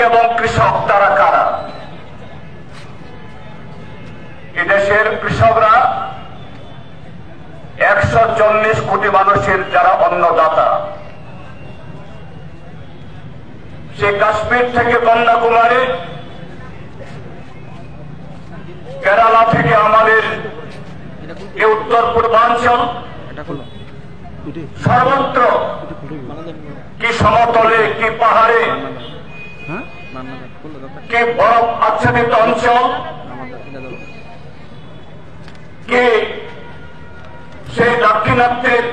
এবং কৃষক তারা কারা? এদেশের কৃষকরা 140 কোটি মানুষের যারা অন্নদাতা। সে কাশ্মীর থেকে কন্যাকুমারী, কেরালা থেকে আমাদের উত্তর পূর্বাঞ্চল, সর্বত্র কি সমতলে কি পাহাড়ে কি বরফ আচ্ছাদিত অঞ্চল, কি সেই দাক্ষিণাত্যের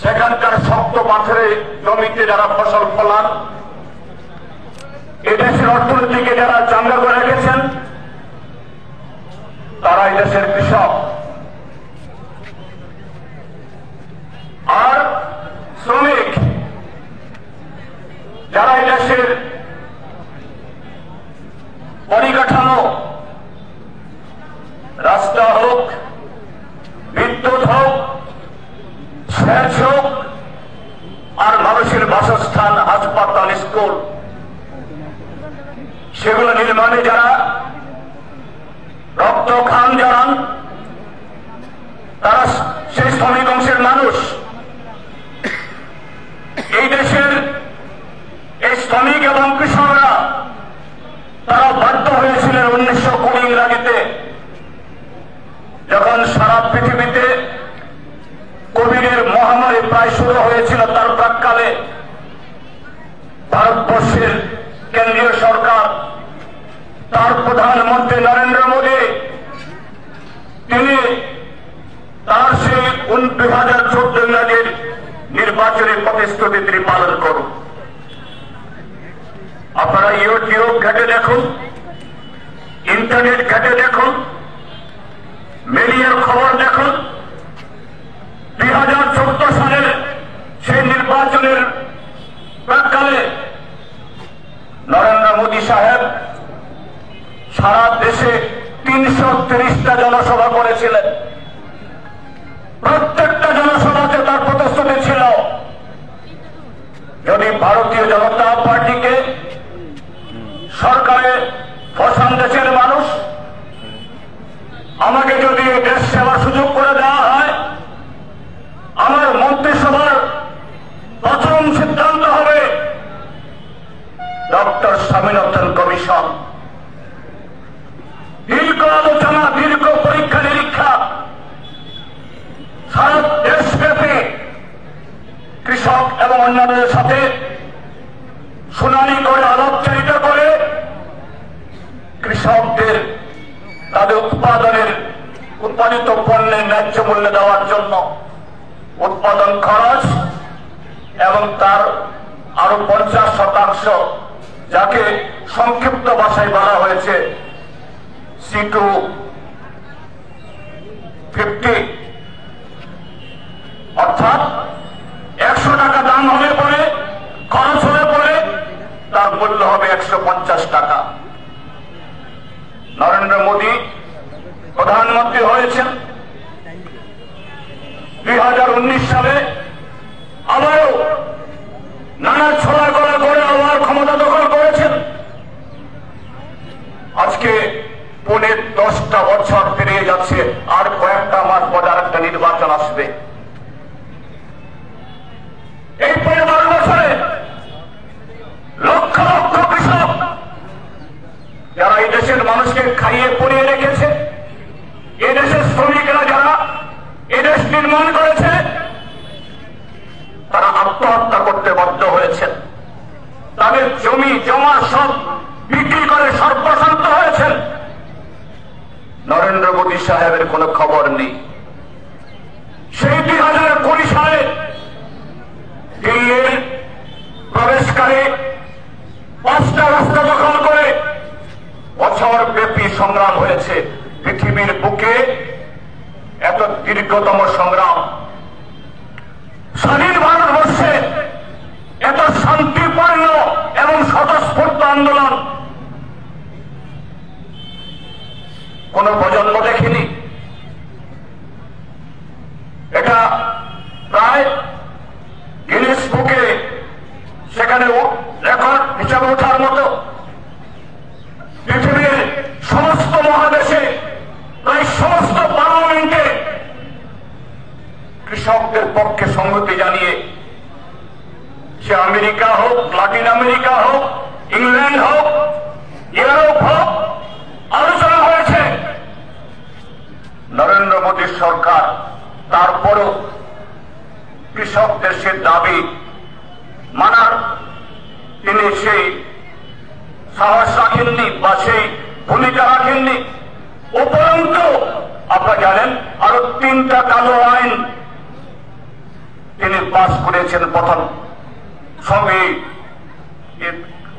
সেখানকার শক্ত পাথরে জমিতে যারা ফসল ফলান, এদেশের অর্থনীতিকে যারা চাঙ্গা করে রেখেছেন, তারা এদেশের কৃষক। আর শ্রমিক যারা এদেশের পরিকাঠামো, রাস্তা হোক, বিদ্যুৎ হোক, সেচ হোক, আর মানুষের বাসস্থান, হাসপাতাল, স্কুল, সেগুলো নির্মাণে যারা রক্ত খান জানান, তারা সেই শ্রমিক অংশের মানুষ। এই দেশের এই শ্রমিক এবং কৃষকরা তারা বাধ্য হয়েছিলেন 1920 ইংরাজিতে, যখন সারা পৃথিবীতে কোভিডের মহামারী প্রায় শুরু হয়েছিল। তার প্রাক্কালে ভারতবর্ষের কেন্দ্রীয় সরকার, তার প্রধানমন্ত্রী নরেন্দ্র মোদী, তিনি তার সেই 2014 ইংরাজির নির্বাচনী প্রতিশ্রুতি তিনি পালন করুন। আপনারা ইউটিউব ঘেটে দেখুন, ইন্টারনেট ঘেটে দেখুন, মিডিয়ার খবর দেখুন। 2014 সালের সেই নির্বাচনের প্রাক্কালে নরেন্দ্র মোদী সাহেব সারা দেশে 330টা জনসভা করেছিলেন। প্রত্যেকটা জনসভাতে তার প্রতিশ্রুতি ছিল, যদি ভারতীয় জনতা পার্টিকে সরকারে বসান দেশের মানুষ, আমাকে যদি দেশ সেবার সুযোগ করে দেওয়া হয়, আমার মন্ত্রিসভার প্রথম সিদ্ধান্ত হবে ডক্টর স্বামীনাথন কমিশন। দীর্ঘ আলোচনা, দীর্ঘ পরীক্ষা নিরীক্ষা, সারা দেশব্যাপী কৃষক এবং অন্যান্যদের সাথে শুনানি করে, আলাপচারিত করে কৃষকদের তাদের উৎপাদিত পণ্যের ন্যায্য মূল্য দেওয়ার জন্য উৎপাদন খরচ এবং তার আরো 50%, যাকে সংক্ষিপ্ত ভাষায় বলা হয়েছে C250, অর্থাৎ 100 টাকা দাম হলে পরে, খরচ হলে পরে তার মূল্য হবে 150 টাকা। নরেন্দ্র মোদী প্রধানমন্ত্রী হয়েছেন 2019 সালে, আবারও নানা ছড়া গলা করে আবার ক্ষমতা দখল করেছেন। আজকে পৌনে 10টা বছর পেরিয়ে যাচ্ছে, আর কয়েকটা মাস পরে আরেকটা নির্বাচন আসবে। এই 15 বছরে লক্ষ লক্ষ কৃষক যারা এই দেশের মানুষকে খাইয়ে পরিয়ে রেখেছে, এই দেশের শ্রমিকেরা যারা এই দেশ নির্মাণ করেছে, তারা আত্মহত্যা করতে বাধ্য হয়েছেন। তাদের জমি জমা সব বিক্রি করে সর্বশান্ত হয়েছেন। নরেন্দ্র মোদী সাহেবের কোনো খবর নেই। সেই 2020 সালে দিল্লির প্রবেশকারী 5টা রাস্তা দখল করে বছর ব্যাপী সংগ্রাম হয়েছে। পৃথিবীর বুকে এত দীর্ঘতম সংগ্রাম, স্বাধীন ভারতবর্ষে এত শান্তিপূর্ণ এবং স্বতঃস্ফূর্ত আন্দোলন কোন প্রজন্ম দেখেনি। এটা প্রায় গিনেস বুকে সেখানে রেকর্ড হিসাবে সে আমেরিকা হোক, লাতিন আমেরিকা হোক, ইংল্যান্ড হোক, ইউরোপ হোক, আলোচনা হয়েছে। নরেন্দ্র মোদী সরকার তারপরও কৃষকদের সে দাবি মানার তিনি সেই সাহস রাখেননি বা সেই ভূমিকা রাখেননি। উপরন্তু আপনারা জানেন আরো 3টা কালো আইন তিনি পাস করেছেন প্রথম সঙ্গে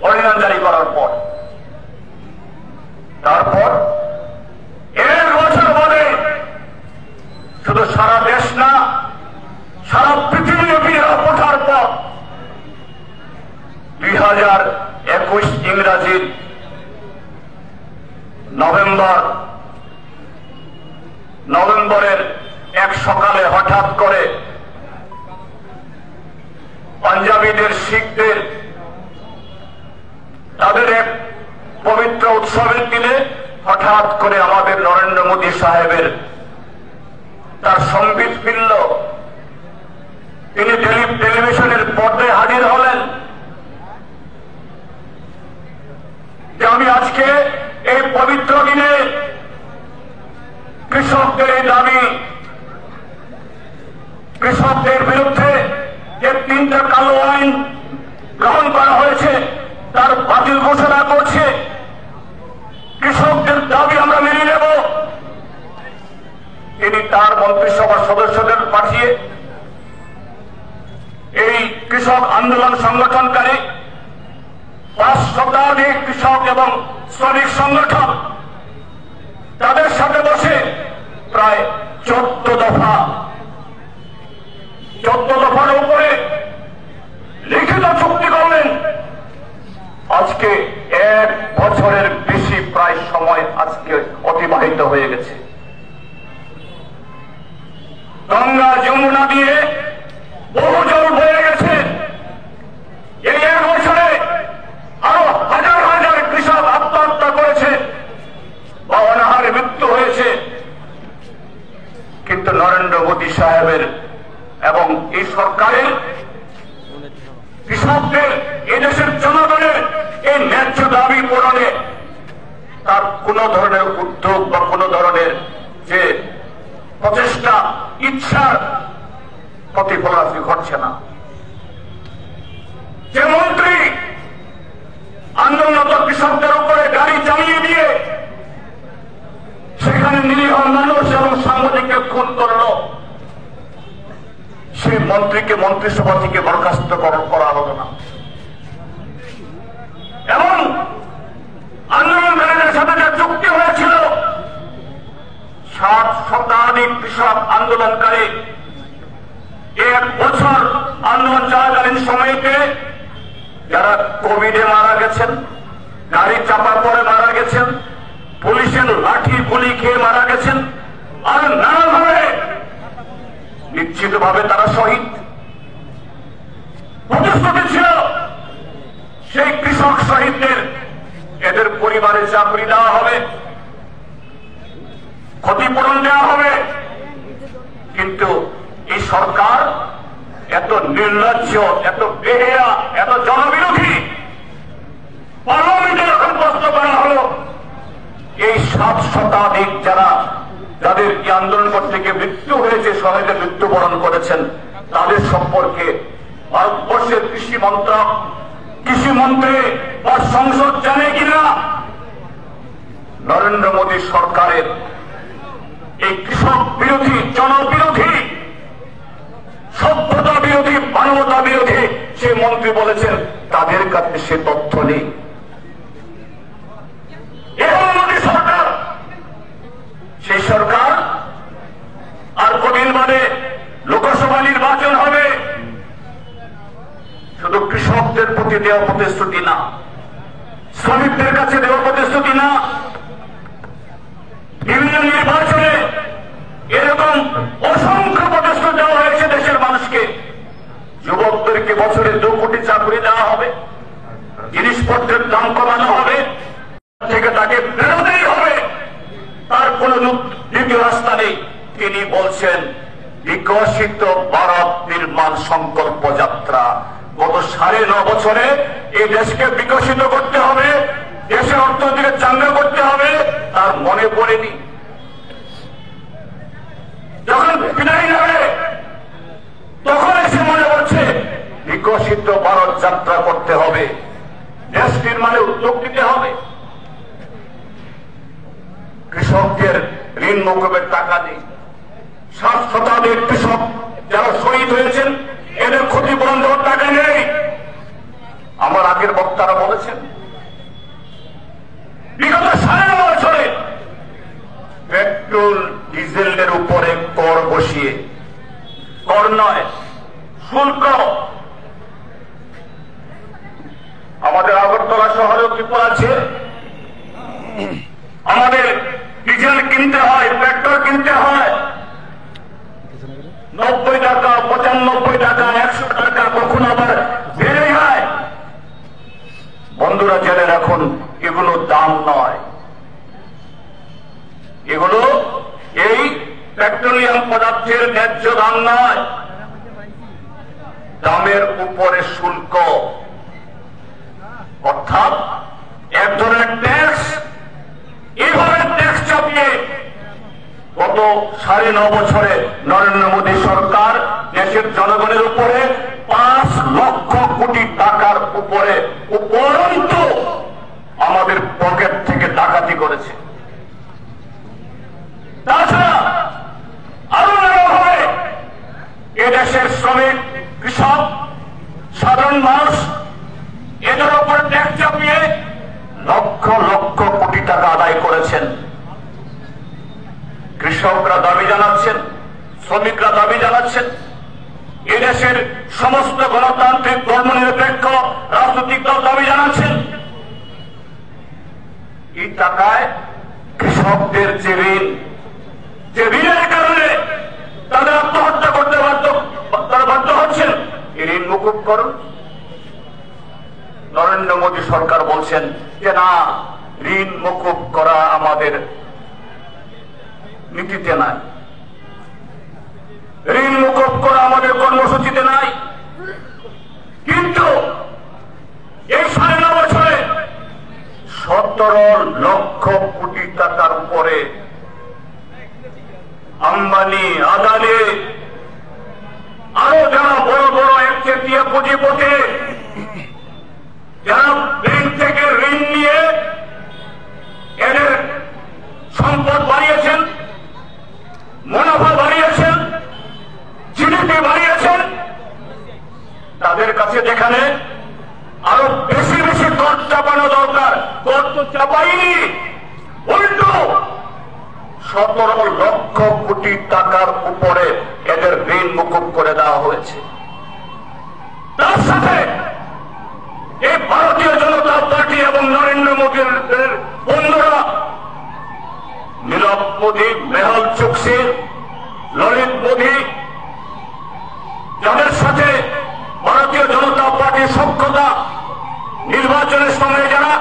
অর্ডিন্যান্স জারি করার পর। তারপর 1 বছর বাদে শুধু সারা দেশ না, সারা পৃথিবীব্যাপী ওঠার পর 2021 ইংরাজির নভেম্বরের এক সকালে হঠাৎ করে পাঞ্জাবিদের, শিখদের তাদের এক পবিত্র উৎসবের দিনে হঠাৎ করে আমাদের নরেন্দ্র মোদী সাহেবের তার সংবিত ফিরল। তিনি টেলিভিশনের পর্দায় হাজির হলেন যে আমি আজকে এই পবিত্র দিনে কৃষকদের এই দাবি, কৃষকদের বিরুদ্ধে যে 3টা কালো আইন গ্রহণ করা হয়েছে তার বাতিল ঘোষণা করছে। কৃষকদের দাবি আমরা মেনে নেব। তিনি তার মন্ত্রিসভার সদস্যদের পাঠিয়ে এই কৃষক আন্দোলন সংগঠনকারী 5 শতাধিক কৃষক এবং শ্রমিক সংগঠন তাদের সাথে বসে প্রায় 14 দফার উপরে লিখিত চুক্তি করলেন। আজকে 1 বছরের বেশি প্রায় সময় আজকে অতিবাহিত হয়ে গেছে। গঙ্গা যমুনা দিয়ে বহু জল বয়ে গেছে। এই 1 বছরে আরো হাজার হাজার কৃষক আত্মহত্যা করেছে বা অনাহারে মৃত্যু হয়েছে। কিন্তু নরেন্দ্র মোদী সাহেবের এবং এই সরকারের কৃষকদের, এই দেশের জনগণের এই ন্যায্য দাবি পূরণে তার কোন ধরনের উদ্যোগ বা কোন ধরনের যে প্রচেষ্টা, ইচ্ছার প্রতিফলন ঘটছে না। যে মন্ত্রী আন্দোলনরত কৃষকদের উপরে গাড়ি চালিয়ে দিয়ে সেখানে নিরীহ মানুষ এবং সাংবাদিককে খুন করল, সেই মন্ত্রীকে মন্ত্রিসভা থেকে বরখাস্ত করা হলো না। এবং আন্দোলনকারীদের সাথে যে চুক্তি হয়েছিল 60 শতাধিক কৃষক আন্দোলনকারী 1 বছর আন্দোলন চলাকালীন সময়কে যারা কোভিডে মারা গেছেন, গাড়ি চাপার পরে মারা গেছেন, পুলিশের লাঠি গুলি খেয়ে মারা গেছেন, আর নানাভাবে নিশ্চিতভাবে তারা শহীদ। প্রতিশ্রুতি ছিল সেই কৃষক শহীদদের এদের পরিবারে চাকরি দেওয়া হবে, ক্ষতিপূরণ দেওয়া হবে। কিন্তু এই সরকার এত নির্লজ্জ, এত বেহেয়া, এত জনবিরোধী। পার্লামেন্টে যখন প্রশ্ন করা হলো এই 7 শতাধিক যাদের এই আন্দোলন করতে গিয়ে মৃত্যু হয়েছে, শহীদে মৃত্যুবরণ করেছেন, তাদের সম্পর্কে ভারতবর্ষের কৃষিমন্ত্রী বা সংসদ জানে কিনা? নরেন্দ্র মোদী সরকারের এই কৃষক বিরোধী, জনবিরোধী, সভ্যতা বিরোধী, মানবতা বিরোধী সেই মন্ত্রী বলেছেন তাদের কাছে সে তথ্য নেই। এবং মোদী সরকার, সেই সরকার আর কদিন বাদে লোকসভা নির্বাচন হবে। শুধু কৃষকদের প্রতি দেওয়া প্রতিশ্রুতি না, শ্রমিকদের কাছে দেওয়া প্রতিশ্রুতি না, বিভিন্ন নির্বাচনে এরকম অসংখ্য প্রতিশ্রুতি দেওয়া হয়েছে দেশের মানুষকে। যুবকদেরকে বছরে 2 কোটি চাকরি দেওয়া হবে, জিনিসপত্রের দাম কমানো হবে, থেকে তাকে বেরোতেই হবে, তার কোন দ্বিতীয় রাস্তা নেই। তিনি বলছেন বিকশিত ভারত নির্মাণ সংকল্প যাত্রা। গত 9.5 বছরে এই দেশকে বিকশিত করতে হবে, দেশের অর্থনীতিকে চাঙ্গা করতে হবে, তার মনে পড়েনি। যখন বিদায় নেবে তখন এসে মনে পড়ছে বিকশিত ভারত যাত্রা করতে হবে, দেশ নির্মাণে উদ্যোগ নিতে হবে। কৃষকদের ঋণ মকুবের টাকা নেই। 60 শতাধিক কৃষক যারা শহীদ হয়েছেন এদের ক্ষতিপূরণ দেওয়ার টাকা নেই। আমার আগের বক্তারা বলেছেন বিগত 9.5 বছরে পেট্রোল ডিজেলের উপরে কর বসিয়ে, কর নয় শুল্ক, আমাদের আগরতলা শহরেও ত্রিপুরা আছে, আমাদের ডিজেল কিনতে হয়, পেট্রোল কিনতে হয় 90 টাকা, 95 টাকা, 100 টাকা, কখন আবার বেড়ে যায়। বন্ধুরা জেনে রাখুন, এগুলো দাম নয়, এগুলো এই পেট্রোলিয়াম পদার্থের ন্যায্য দাম নয়, দামের উপরে শুল্ক, অর্থাৎ এক ধরনের ট্যাক্স। এইভাবে ট্যাক্স চাপিয়ে গত 9.5 বছরে নরেন্দ্র মোদী সরকার দেশের জনগণের উপরে 5 লক্ষ কোটি টাকার উপরে উপরন্তু আমাদের পকেট থেকে ডাকাতি করেছে। তাছাড়া আরো নানাভাবে এদেশের শ্রমিক, কৃষক, সাধারণ মানুষ এদের উপর ট্যাক্স চাপিয়ে লক্ষ লক্ষ কোটি টাকা আদায় করেছেন। কৃষকরা দাবি জানাচ্ছেন, শ্রমিকরা দাবি জানাচ্ছেন, এদেশের সমস্ত গণতান্ত্রিক ধর্মনিরপেক্ষ রাজনৈতিক দল দাবি জানাচ্ছেন এই টাকায় কৃষকদের যে ঋণ, যে ঋণের কারণে তাদের আত্মহত্যা করতে তারা বাধ্য হচ্ছেন, এই ঋণ মুকুব করুন। নরেন্দ্র মোদী সরকার বলছেন যে না, ঋণ মুকুব করা আমাদের নীতিতে নাই, ঋণ মুকুব করা আমাদের কর্মসূচিতে নাই। কিন্তু এই 9.5 বছরে 17 লক্ষ কোটি টাকার উপরে আম্বানি, আদানি, আরো যারা বড় বড় একচেটিয়া পুঁজিপতি, যারা ব্যাংক থেকে ঋণ নিয়ে এদের সম্পদ বাড়িয়েছেন, মুনাফা বাড়িয়েছেন, জিডিপি বাড়িয়েছেন, তাদের কাছে যেখানে আরো বেশি বেশি কর চাপানো দরকার, কর তো চাপাইনি, উল্টো 17 লক্ষ কোটি টাকার উপরে এদের ঋণ মুকুব করে দেওয়া হয়েছে। তার সাথে এই ভারতীয় জনতা পার্টি এবং নরেন্দ্র মোদীর বন্ধুরা নীরব মোদী, মেহুল চোকসি, ললিত মোদী, যাদের সাথে ভারতীয় জনতা পার্টির সখ্যতা, নির্বাচনের সময় যারা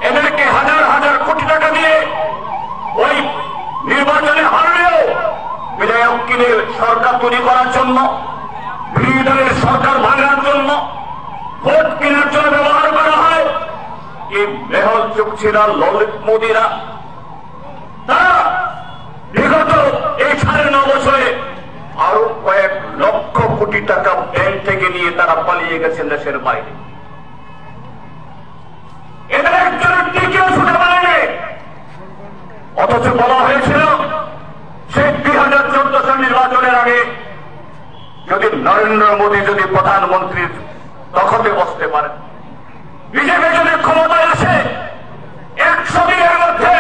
এদেরকে হাজার হাজার কোটি টাকা দিয়ে ওই নির্বাচনে হারলেও বিধায়ক কিনে সরকার তৈরি করার জন্য, বিরোধী দলের সরকার ভাঙার জন্য, ভোট কেনার জন্য ব্যবহার করা হয়। এই মেহুল চোকসিরা, ললিত মোদীরা, তারা বিগত এই 9.5 বছরে আরো কয়েক লক্ষ কোটি টাকা ব্যাংক থেকে নিয়ে তারা পালিয়ে গেছেন দেশের বাইরে। এদের একজনের টিকেও ছুটে পারেনি। অথচ বলা হয়েছিল সেই 2014 নির্বাচনের আগে যদি নরেন্দ্র মোদী যদি প্রধানমন্ত্রীর তখতে বসতে পারেন, বিজেপি যদি ক্ষমতায় আসে, 100 দিনের মধ্যে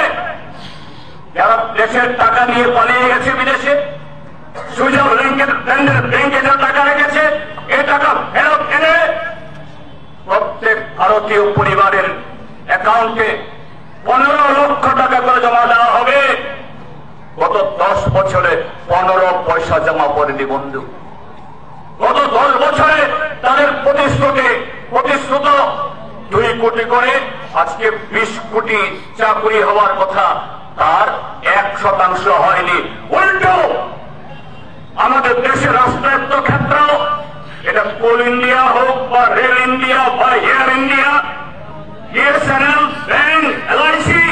যারা দেশের টাকা নিয়ে পালিয়ে গেছে বিদেশে, সুইজারল্যান্ডের ব্যাংকে যা টাকা রেখেছে, এই টাকা ফেরত এনে প্রত্যেক ভারতীয় পরিবারের অ্যাকাউন্টে 15 লক্ষ টাকা করে জমা দেওয়া হবে। গত 10 বছরে 15 পয়সা জমা করেনি বন্ধু। গত 10 বছরে তাদের প্রতিশ্রুত 2 কোটি করে আজকে 20 কোটি চাকরি হওয়ার কথা, তার 1% হয়নি। উল্টো আমাদের দেশের রাষ্ট্রায়ত্ত ক্ষেত্র, এটা কোল ইন্ডিয়া হোক বা রেল ইন্ডিয়া বা air India, BSNL, bank, LIC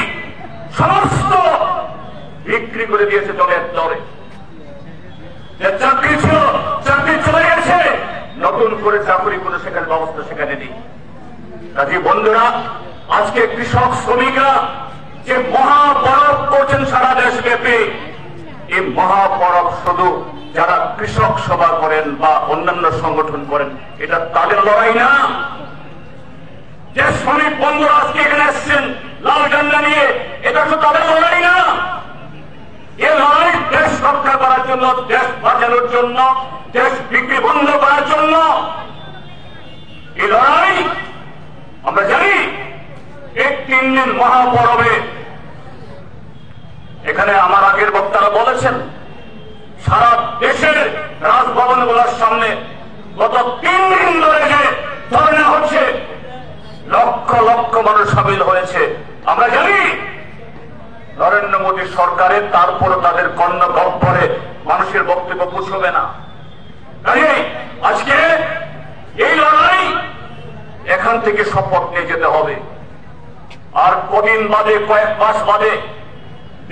সমস্ত বিক্রি করে দিয়েছে দলের দরে। যে চাকরি ছিল, চাকরি চলে গেছে, নতুন করে চাকরি করে সেখানে ব্যবস্থা সেখানে নেই। কাজে বন্ধুরা, আজকে কৃষক শ্রমিকরা যে মহাপরব করছেন সারা দেশব্যাপী, এই মহাপরব শুধু যারা কৃষক সভা করেন বা অন্যান্য সংগঠন করেন, এটা তাদের লড়াই না। যে শ্রমিক বন্ধুরা আজকে এখানে এসছেন লাল ঝান্ডা নিয়ে, এটা শুধু তাদের লড়াই না। এ লড়াই দেশ রক্ষা করার জন্য, দেশ বাঁচানোর জন্য, দেশ বিক্রি বন্ধ করার জন্য। এই লড়াই আমরা জানি। এই 3 দিন মহাপরবে এখানে আমার আগের বক্তারা বলেছেন, সারা দেশের রাজভবনগুলোর সামনে গত 3 দিন ধরে যে ধর্ণা হচ্ছে, লক্ষ লক্ষ মানুষ সামিল হয়েছে। আমরা জানি নরেন্দ্র মোদী সরকারের তারপরে তাদের কর্ণগহ্বরে মানুষের বক্তব্য পৌঁছবে না। আজকে এই লড়াই এখান থেকে শপথ নিয়ে যেতে হবে। আর কদিন বাদে, কয়েক মাস বাদে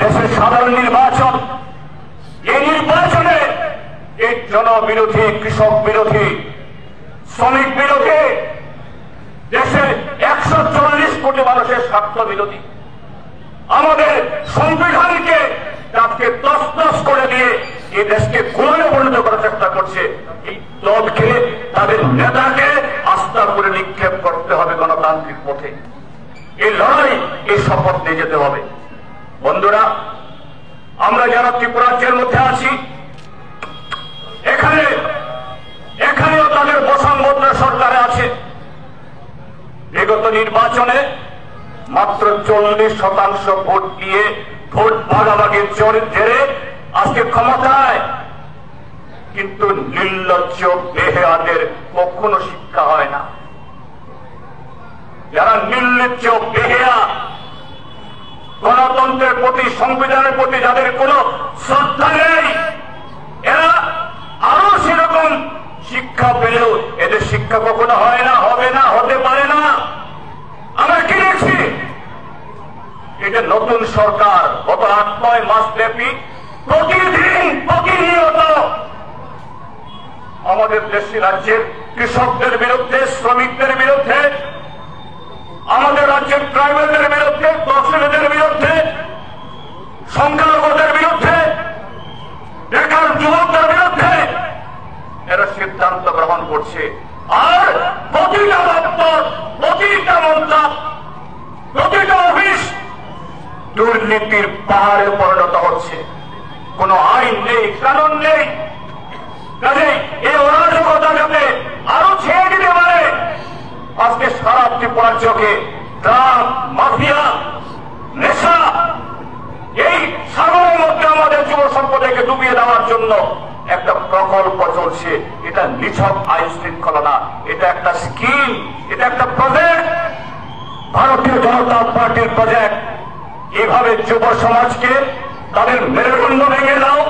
দেশের সাধারণ নির্বাচন। এই নির্বাচনে এই জনবিরোধী, কৃষক বিরোধী, শ্রমিক বিরোধী, দেশের 140 কোটি মানুষের স্বার্থ বিরোধী, আমাদের সংবিধানকে তাকে তছনছ করে দিয়ে এই দেশকে গোলামে পরিণত করার চেষ্টা করছে। এই দলকে, তাদের নেতাকে আস্থা করে নিক্ষেপ করতে হবে গণতান্ত্রিক পথে। এই লড়াই, এই শপথ নিয়ে যেতে হবে। বন্ধুরা, আমরা যারা ত্রিপুরা রাজ্যের মধ্যে আছি, এখানেও তাদের বসংবদ্ধ সরকারে আছে। বিগত নির্বাচনে মাত্র 40% ভোট দিয়ে, ভোট ভাগাভাগির জেরে আজকে ক্ষমতায়। কিন্তু নির্লজ্জ বেহেয়াদের কখনো শিক্ষা হয় না। যারা নির্লজ্জ বেহেয়া, গণতন্ত্রের প্রতি, সংবিধানের প্রতি যাদের কোন শ্রদ্ধা নেই, এরা আরো সেরকম শিক্ষা পেলেও এদের শিক্ষা কখনো হয় না, হবে না, হতে পারে না। আমরা কি দেখছি? এটা নতুন সরকার গত 8-9 মাস ব্যাপী প্রতিদিন, প্রতিনিয়ত আমাদের দেশি রাজ্যের কৃষকদের বিরুদ্ধে, শ্রমিকদের বিরুদ্ধে, আমাদের রাজ্যের ট্রাইবালদের বিরুদ্ধে, তফসিলিদের বিরুদ্ধে, সংখ্যালঘুদের বিরুদ্ধে, বেকার যুবকদের বিরুদ্ধে এরা সিদ্ধান্ত গ্রহণ করছে। আর প্রতিটা দপ্তর, প্রতিটা মন্ত্রক, প্রতিটা অফিস দুর্নীতির পাহাড়ে পরিণত হচ্ছে। কোন আইন নেই, কানুন নেই। কাজেই এই অরাজকতা যাতে আরো ছেড়ে দিতে পারে, আজকে সারা ত্রিপুরা রাজ্যকে ড্রাগ, মাফিয়া, নেশা, এই সাগরের মধ্যে আমাদের যুব সম্পদকে ডুবিয়ে দেওয়ার জন্য একটা প্রকল্প চলছে। এটা নিছক আইন শৃঙ্খলা না, এটা একটা স্কিম, এটা একটা প্রজেক্ট, ভারতীয় জনতা পার্টির প্রজেক্ট। এইভাবে যুব সমাজকে তাদের মেরুদণ্ড ভেঙে দাও,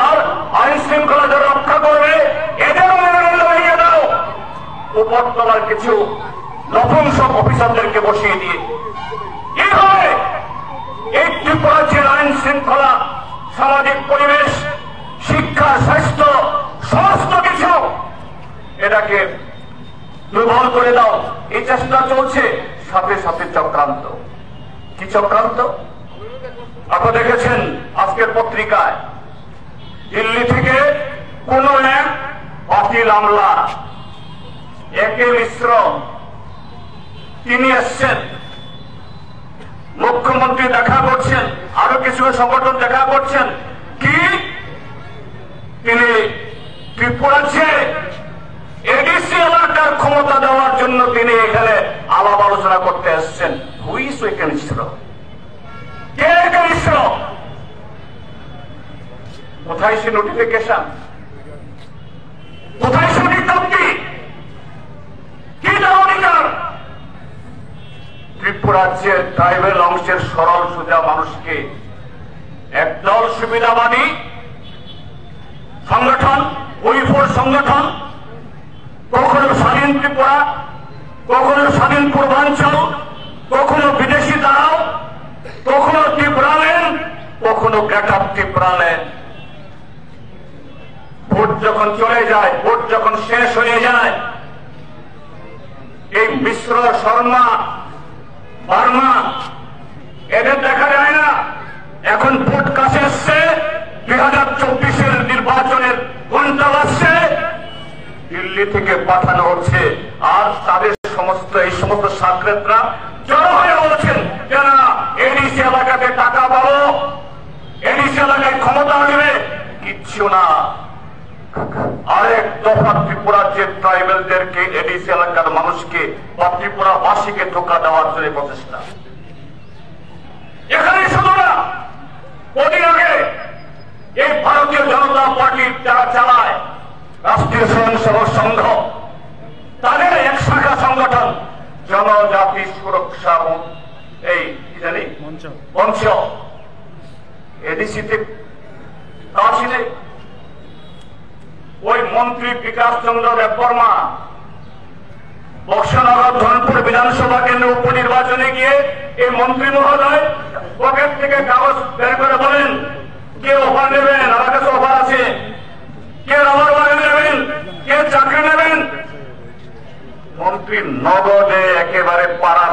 আর আইন শৃঙ্খলা যারা রক্ষা করবে এদেরও মেরুদণ্ড ভেঙে দাও। উপরতলার কিছু নপুংসক অফিসারদেরকে বসিয়ে দিয়ে এইভাবে এই ত্রিপুরা রাজ্যের আইন শৃঙ্খলা, সামাজিক পরিবেশ, শিক্ষা, স্বাস্থ্য, সমস্ত কিছু এটাকে দুর্বল করে দাও, এই চেষ্টা চলছে। সাথে সাথে চক্রান্ত। কি চক্রান্ত? আপনারা দেখেছেন আজকের পত্রিকায়, দিল্লি থেকে কোন এক অকিল আমলা, একে মিশ্র, তিনি এসছেন, মুখ্যমন্ত্রী দেখা করছেন, আরো কিছু সংগঠন দেখা করছেন। কি তিনি ত্রিপুরাকে এডিসি এলাকার ক্ষমতা দেওয়ার জন্য তিনি এখানে আলাপ আলোচনা করতে এসছেন। হুই ইজ একে মিশ্র? কে একে মিশ্র? কোথায় সে নোটিফিকেশন? কোথায় সে বিজ্ঞপ্তি? কি তার অধিকার? ত্রিপুরা রাজ্যের ট্রাইবেল অংশের সরল সোজা মানুষকে একদল সুবিধাবাদী সংগঠন, উইফোর সংগঠন, কখনো স্বাধীন ত্রিপুরা, কখনো স্বাধীন পূর্বাঞ্চল, কখনো বিদেশি দাও, কখনো ত্রিপুরাল্যান্ড, কখনো গ্রেটার ত্রিপুরাল্যান্ড। ভোট যখন চলে যায়, ভোট যখন শেষ হয়ে যায়, এই মিশ্র, শর্মা, বার্মা এদের দেখা যায় না। এখন ভোট কাছে এসছে, 2024-এর নির্বাচনের ঘন্টা বাজছে, দিল্লি থেকে পাঠানো হচ্ছে। আর তাদের এই সমস্ত সাকরেতরা জড়ো হয়ে বলছেন যে না, এডিসি এলাকাতে টাকা পাবো, এডিসি এলাকায় ক্ষমতা আসবে, কিচ্ছু না। আরেক দফা ত্রিপুরার যে ট্রাইবেলদেরকে, এডিসি এলাকার মানুষকে বা ত্রিপুরাবাসীকে ধোঁকা দেওয়ার জন্য প্রচেষ্টা। এখানে শুধু না, কদিন আগে এই ভারতীয় জনতা পার্টির যারা চালায় রাষ্ট্রীয় স্বয়ংসেবক সংঘ, তাদের এক শাখা সংগঠন জনজাতি সুরক্ষা এই কি জানি মঞ্চ, এডিসিতে কাছে নেই। ওই মন্ত্রী বিকাশ চন্দ্র দেববর্মা বক্সনগর ধনপুর বিধানসভা কেন্দ্র উপনির্বাচনে গিয়ে এই মন্ত্রী মহোদয় পকেট থেকে কাগজ বের করে বলেন, কে অফার নেবেন, আমার কাছে অফার আছে, কে রাবার বাগান নেবেন, কে চাকরি নেবেন। মন্ত্রী নগদে একেবারে পাড়া